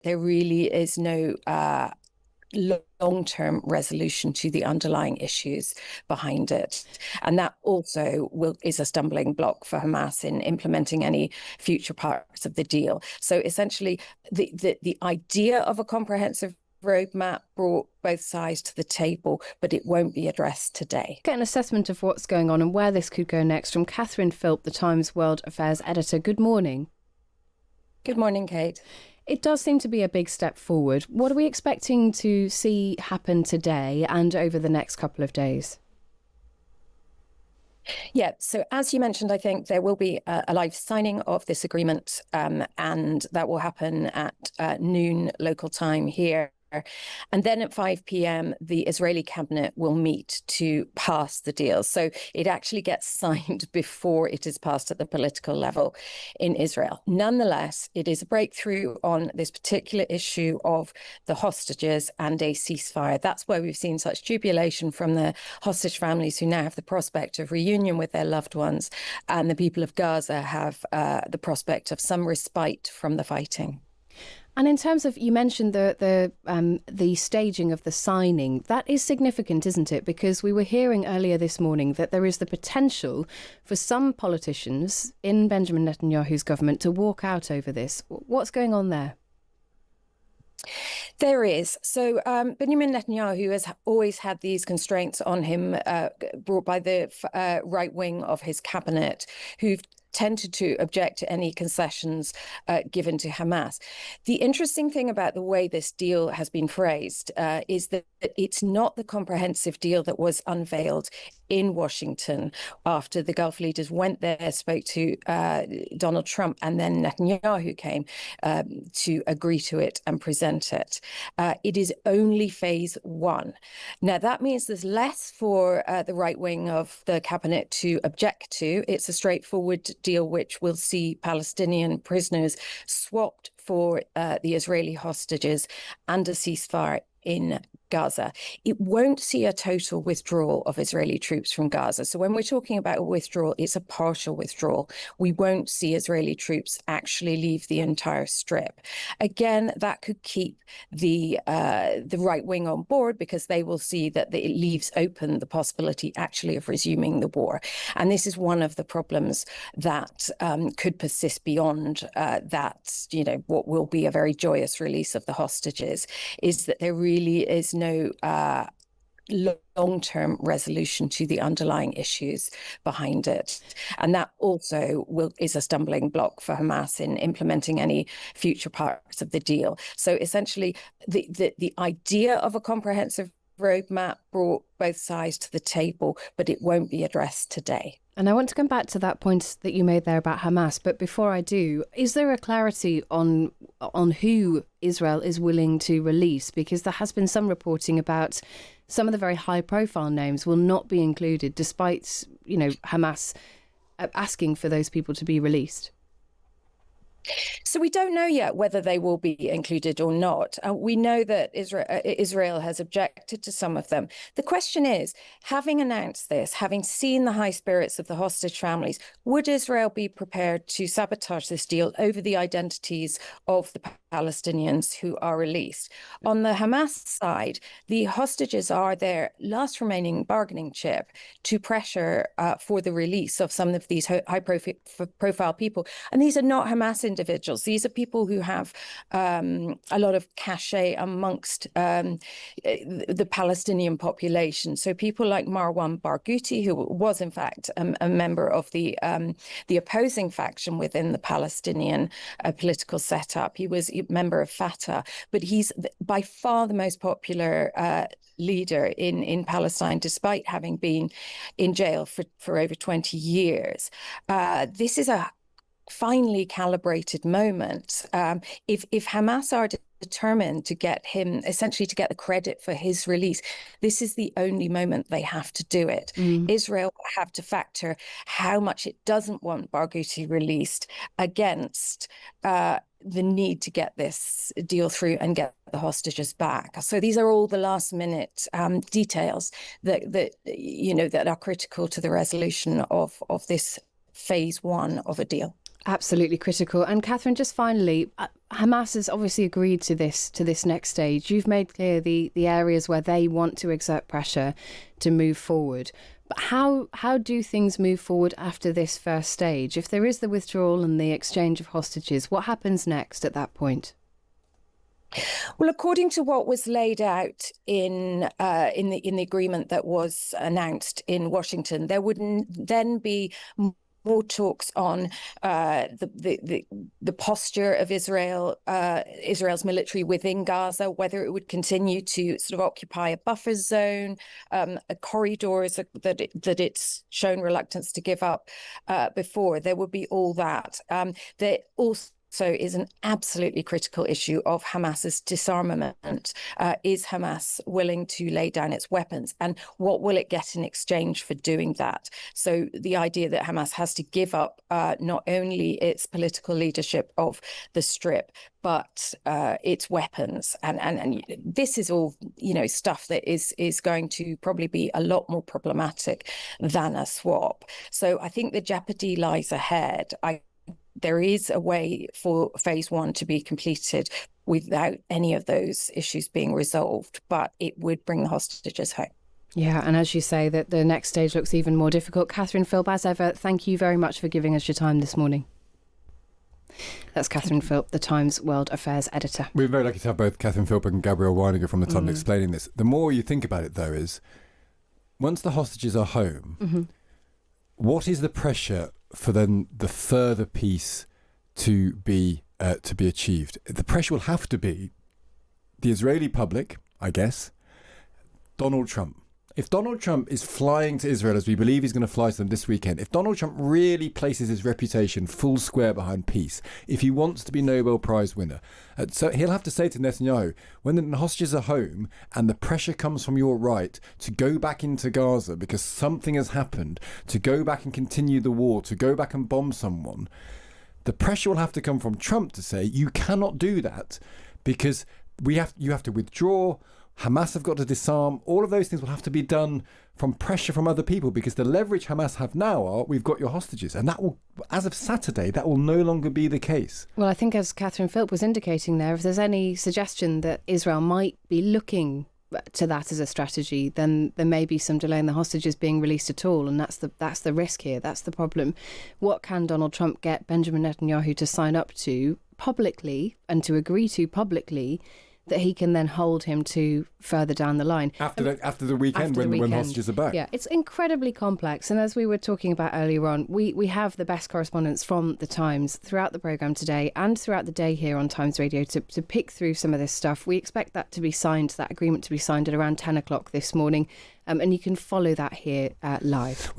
there really is no long-term resolution to the underlying issues behind it. And that also is a stumbling block for Hamas in implementing any future parts of the deal. So essentially, the idea of a comprehensive roadmap brought both sides to the table, but it won't be addressed today. Get an assessment of what's going on and where this could go next from Catherine Philp, the Times World Affairs editor. Good morning. Good morning, Kate. It does seem to be a big step forward. What are we expecting to see happen today and over the next couple of days? Yeah, so as you mentioned, I think there will be a live signing of this agreement, and that will happen at noon local time here. And then at 5 p.m., the Israeli cabinet will meet to pass the deal. So it actually gets signed before it is passed at the political level in Israel. Nonetheless, it is a breakthrough on this particular issue of the hostages and a ceasefire. That's why we've seen such jubilation from the hostage families who now have the prospect of reunion with their loved ones. And the people of Gaza have the prospect of some respite from the fighting. And in terms of, you mentioned the staging of the signing, that is significant, isn't it? Because we were hearing earlier this morning that there is the potential for some politicians in Benjamin Netanyahu's government to walk out over this. What's going on there? There is. So Benjamin Netanyahu has always had these constraints on him brought by the right wing of his cabinet, who've tended to object to any concessions given to Hamas. The interesting thing about the way this deal has been phrased is that it's not the comprehensive deal that was unveiled in Washington after the Gulf leaders went there, spoke to Donald Trump, and then Netanyahu came to agree to it and present it. It is only phase one. Now, that means there's less for the right wing of the cabinet to object to. It's a straightforward deal which will see Palestinian prisoners swapped for the Israeli hostages and a ceasefire in Gaza. It won't see a total withdrawal of Israeli troops from Gaza. So when we're talking about a withdrawal, it's a partial withdrawal. We won't see Israeli troops actually leave the entire strip. Again, that could keep the right wing on board, because they will see that it leaves open the possibility actually of resuming the war. And this is one of the problems that could persist beyond that, what will be a very joyous release of the hostages, is that there really is no long-term resolution to the underlying issues behind it. And that also is a stumbling block for Hamas in implementing any future parts of the deal. So essentially, the idea of a comprehensive roadmap brought both sides to the table, but it won't be addressed today. And I want to come back to that point that you made there about Hamas. But before I do, is there a clarity on who Israel is willing to release? Because there has been some reporting about some of the very high profile names will not be included, despite, Hamas asking for those people to be released. So we don't know yet whether they will be included or not. We know that Israel has objected to some of them. The question is, having announced this, having seen the high spirits of the hostage families, would Israel be prepared to sabotage this deal over the identities of the Palestinians who are released? On the Hamas side, the hostages are their last remaining bargaining chip to pressure for the release of some of these high-profile people. And these are not Hamas individuals. These are people who have a lot of cachet amongst the Palestinian population. So people like Marwan Barghouti, who was in fact a member of the opposing faction within the Palestinian political setup. He was a member of Fatah, but he's by far the most popular leader in Palestine, despite having been in jail for over 20 years. This is a finely calibrated moment. If Hamas are determined to get him, essentially to get the credit for his release, this is the only moment they have to do it. Israel have to factor how much it doesn't want Barghouti released against the need to get this deal through and get the hostages back. So these are all the last minute details that are critical to the resolution of this phase one of a deal. Absolutely critical. And Catherine, just finally, Hamas has obviously agreed to this next stage. You've made clear the areas where they want to exert pressure to move forward. But how do things move forward after this first stage? If there is the withdrawal and the exchange of hostages, what happens next at that point? Well, according to what was laid out in the agreement that was announced in Washington, there would then be more talks on the posture of Israel's military within Gaza, whether it would continue to sort of occupy a buffer zone, a corridor that it's shown reluctance to give up before. There would be all that. There also is an absolutely critical issue of Hamas's disarmament. Is Hamas willing to lay down its weapons? And what will it get in exchange for doing that? So the idea that Hamas has to give up not only its political leadership of the Strip, but its weapons. And this is all, stuff that is going to probably be a lot more problematic than a swap. So I think the jeopardy lies ahead. There is a way for phase one to be completed without any of those issues being resolved, but it would bring the hostages home. Yeah, and as you say, that the next stage looks even more difficult. Catherine Philp, as ever, thank you very much for giving us your time this morning. That's Catherine Philp, the Times World Affairs editor. We're very lucky to have both Catherine Philp and Gabrielle Weininger from the Times explaining this. The more you think about it, though, is once the hostages are home, what is the pressure for then the further peace to be achieved? The pressure will have to be the Israeli public, I guess, Donald Trump. If Donald Trump is flying to Israel, as we believe he's going to fly to them this weekend, if Donald Trump really places his reputation full square behind peace, if he wants to be Nobel Prize winner, so he'll have to say to Netanyahu, when the hostages are home and the pressure comes from your right to go back into Gaza because something has happened, to go back and continue the war, to go back and bomb someone, the pressure will have to come from Trump to say, you cannot do that because you have to withdraw. Hamas have got to disarm. All of those things will have to be done from pressure from other people because the leverage Hamas have now are, we've got your hostages. And that will, as of Saturday, that will no longer be the case. Well, I think as Catherine Philp was indicating there, if there's any suggestion that Israel might be looking to that as a strategy, then there may be some delay in the hostages being released at all. And that's the risk here. That's the problem. What can Donald Trump get Benjamin Netanyahu to sign up to publicly and to agree to publicly that he can then hold him to further down the line. After the weekend, when hostages are back. Yeah, it's incredibly complex. And as we were talking about earlier on, we have the best correspondents from the Times throughout the programme today and throughout the day here on Times Radio to pick through some of this stuff. We expect that agreement to be signed at around 10 o'clock this morning. And you can follow that here live.